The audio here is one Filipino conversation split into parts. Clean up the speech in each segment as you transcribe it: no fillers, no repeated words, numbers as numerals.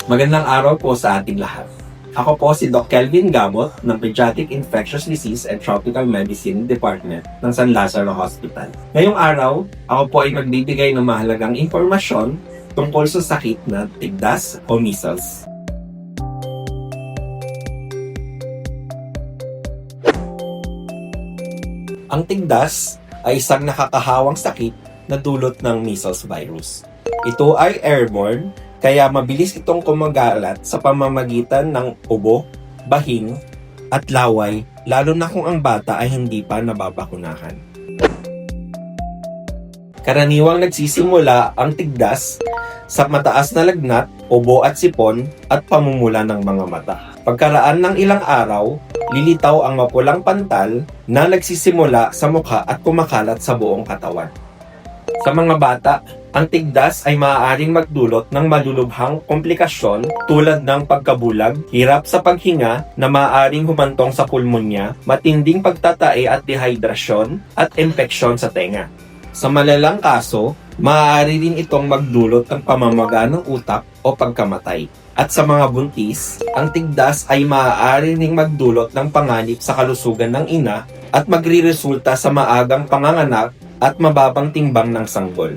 Magandang araw po sa ating lahat. Ako po si Doc Kelvin Gabot ng Pediatric Infectious Disease and Tropical Medicine Department ng San Lazaro Hospital. Ngayong araw, ako po ay magbibigay ng mahalagang impormasyon tungkol sa sakit na tigdas o measles. Ang tigdas ay isang nakakahawang sakit na dulot ng measles virus. Ito ay airborne, kaya mabilis itong kumagalat sa pamamagitan ng ubo, bahing, at laway, lalo na kung ang bata ay hindi pa nababakunahan. Karaniwang nagsisimula ang tigdas sa mataas na lagnat, ubo at sipon at pamumula ng mga mata. Pagkaraan ng ilang araw, lilitaw ang mapulang pantal na nagsisimula sa mukha at kumakalat sa buong katawan. Sa mga bata, ang tigdas ay maaaring magdulot ng malulubhang komplikasyon tulad ng pagkabulag, hirap sa paghinga na maaaring humantong sa pulmonya, matinding pagtatae at dehydrasyon at impeksyon sa tenga. Sa malalang kaso, maaari rin itong magdulot ng pamamaga ng utak o pagkamatay. At sa mga buntis, ang tigdas ay maaari ring magdulot ng panganib sa kalusugan ng ina at magriresulta sa maagang panganganak at mababang timbang ng sanggol.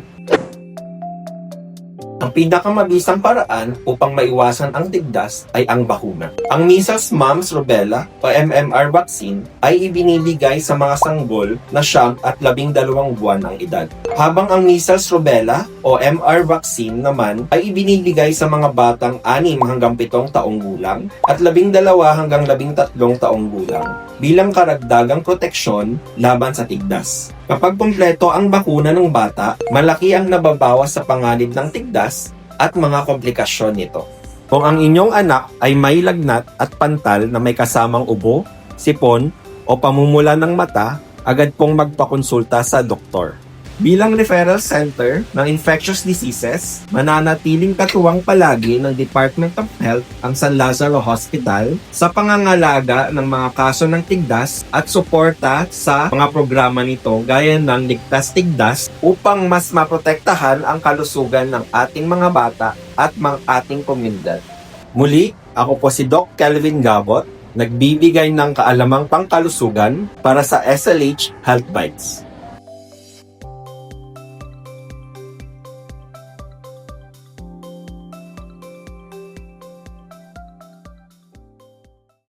Ang pinakamabisang paraan upang maiwasan ang tigdas ay ang bakuna. Ang measles, mumps, rubella o MMR vaccine ay ibinibigay sa mga sanggol na 9 at 12 buwan ng edad. Habang ang measles, rubella o MR vaccine naman ay ibinibigay sa mga batang 6 hanggang 7 taong gulang at 12 hanggang 13 taong gulang bilang karagdagang proteksyon laban sa tigdas. Kapag kumpleto ang bakuna ng bata, malaki ang nababawas sa panganib ng tigdas at mga komplikasyon nito. Kung ang inyong anak ay may lagnat at pantal na may kasamang ubo, sipon o pamumula ng mata, agad pong magpakonsulta sa doktor. Bilang referral center ng infectious diseases, mananatiling katuwang palagi ng Department of Health ang San Lazaro Hospital sa pangangalaga ng mga kaso ng tigdas at suporta sa mga programa nito gaya ng Ligtas Tigdas upang mas maprotektahan ang kalusugan ng ating mga bata at ating komunidad. Muli, ako po si Doc Kelvin Gabot, nagbibigay ng kaalamang pangkalusugan para sa SLH Health Bites.